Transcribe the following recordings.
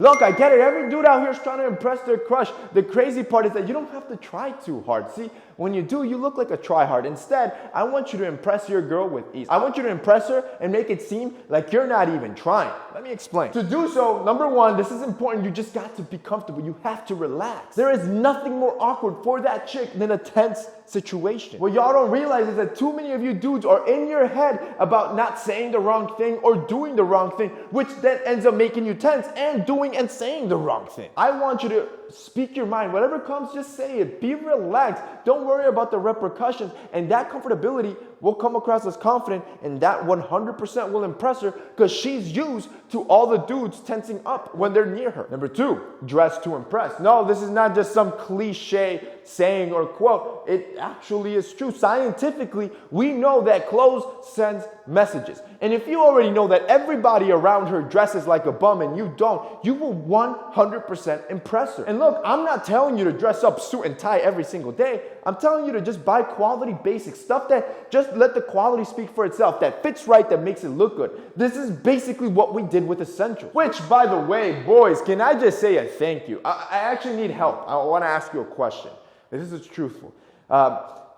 Look, I get it. Every dude out here is trying to impress their crush. The crazy part is that you don't have to try too hard. See, when you do, you look like a tryhard. Instead, I want you to impress your girl with ease. I want you to impress her and make it seem like you're not even trying. Let me explain. To do so, number one, this is important. You just got to be comfortable. You have to relax. There is nothing more awkward for that chick than a tense situation. What y'all don't realize is that too many of you dudes are in your head about not saying the wrong thing or doing the wrong thing, which then ends up making you tense and doing and saying the wrong thing. I want you to speak your mind. Whatever comes, just say it. Be relaxed. Don't worry about the repercussions. And that comfortability will come across as confident, and that 100% will impress her because she's used to all the dudes tensing up when they're near her. Number two, dress to impress. No, this is not just some cliche saying or quote. It actually is true. Scientifically, we know that clothes sends messages. And if you already know that everybody around her dresses like a bum and you don't, you will 100% impress her. And look, I'm not telling you to dress up suit and tie every single day. I'm telling you to just buy quality basic stuff that just let the quality speak for itself, that fits right, that makes it look good. This is basically what we did with Essentials. Which, by the way, boys, can I just say a thank you? I actually need help. I want to ask you a question. This is truthful.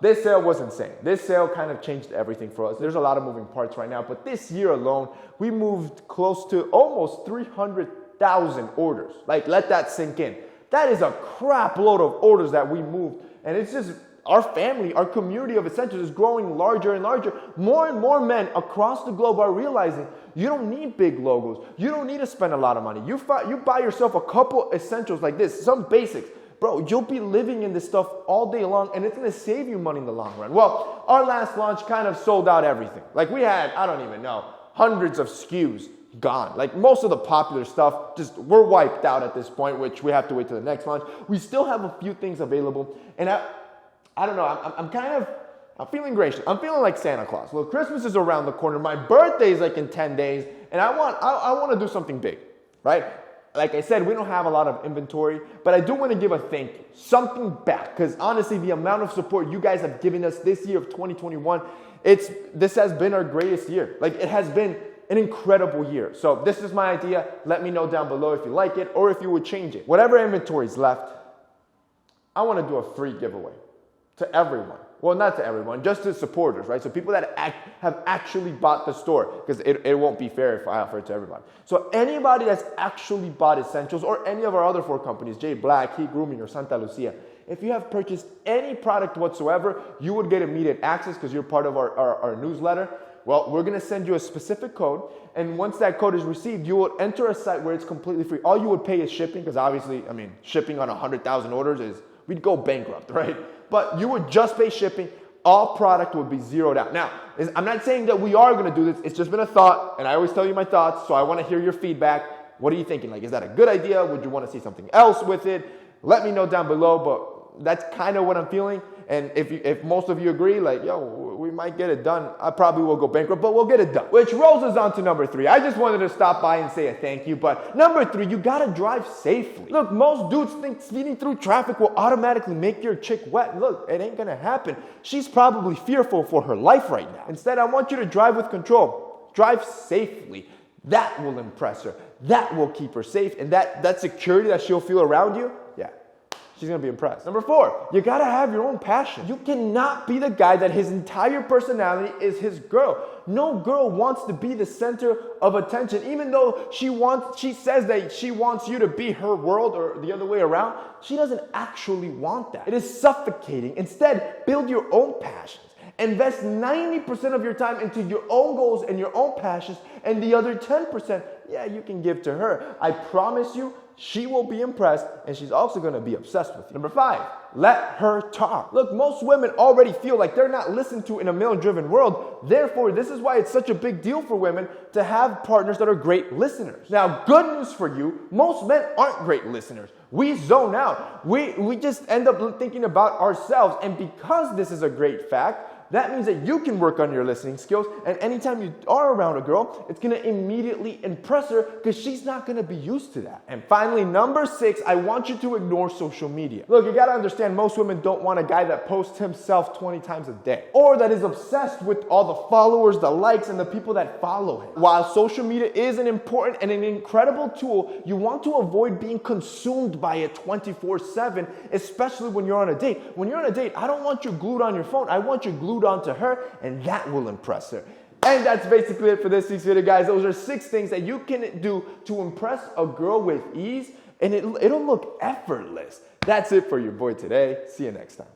This sale was insane. This sale kind of changed everything for us. There's a lot of moving parts right now, but this year alone, we moved close to almost 300,000 orders. Like, let that sink in. That is a crap load of orders that we moved. And it's just our family, our community of Essentials is growing larger and larger. More and more men across the globe are realizing you don't need big logos. You don't need to spend a lot of money. You buy yourself a couple Essentials like this, some basics. Bro, you'll be living in this stuff all day long, and it's going to save you money in the long run. Well, our last launch kind of sold out everything. Like, we had, I don't even know, hundreds of SKUs gone. Like, most of the popular stuff, just we're wiped out at this point, which we have to wait till the next launch. We still have a few things available, and I don't know, I'm feeling gracious. I'm feeling like Santa Claus. Well, Christmas is around the corner. My birthday is like in 10 days, and I want to do something big, right? Like I said, we don't have a lot of inventory, but I do want to give a thank you, something back, because honestly, the amount of support you guys have given us this year of 2021, this has been our greatest year. Like, it has been an incredible year. So this is my idea. Let me know down below if you like it or if you would change it. Whatever inventory is left, I want to do a free giveaway to everyone. Well, not to everyone, just to supporters, right? So people that have actually bought the store, because it won't be fair if I offer it to everybody. So anybody that's actually bought Essentials or any of our other 4 companies, J Black, Heat Grooming, or Santa Lucia, if you have purchased any product whatsoever, you would get immediate access because you're part of our newsletter. Well, we're going to send you a specific code, and once that code is received, you will enter a site where it's completely free. All you would pay is shipping, because obviously, shipping on 100,000 orders we'd go bankrupt, right? But you would just pay shipping. All product would be zeroed out. Now, I'm not saying that we are going to do this. It's just been a thought, and I always tell you my thoughts, so I want to hear your feedback. What are you thinking? Like, is that a good idea? Would you want to see something else with it? Let me know down below, but that's kind of what I'm feeling. And if most of you agree, like, yo, we might get it done, I probably will go bankrupt, but we'll get it done. Which rolls us on to number 3. I just wanted to stop by and say a thank you, but number 3, you gotta drive safely. Look, most dudes think speeding through traffic will automatically make your chick wet. Look, it ain't gonna happen. She's probably fearful for her life right now. Instead, I want you to drive with control. Drive safely. That will impress her. That will keep her safe, and that security that she'll feel around you, yeah. She's going to be impressed. Number 4, you got to have your own passion. You cannot be the guy that his entire personality is his girl. No girl wants to be the center of attention, even though she says that she wants you to be her world or the other way around. She doesn't actually want that. It is suffocating. Instead, build your own passions. Invest 90% of your time into your own goals and your own passions, and the other 10%, yeah, you can give to her. I promise you, she will be impressed, and she's also going to be obsessed with you. Number 5, let her talk. Look, most women already feel like they're not listened to in a male-driven world. Therefore, this is why it's such a big deal for women to have partners that are great listeners. Now, good news for you, most men aren't great listeners. We zone out. We just end up thinking about ourselves, and because this is a great fact, That means that you can work on your listening skills, and anytime you are around a girl, it's gonna immediately impress her because she's not gonna be used to that. And finally, number 6, I want you to ignore social media. Look, you gotta understand, most women don't want a guy that posts himself 20 times a day, or that is obsessed with all the followers, the likes, and the people that follow him. While social media is an important and an incredible tool, you want to avoid being consumed by it 24/7, especially when you're on a date. When you're on a date, I don't want you glued on your phone. I want you glued onto her, and that will impress her. And that's basically it for this week's video, guys. Those are 6 things that you can do to impress a girl with ease, and it'll look effortless. That's it for your boy today. See you next time.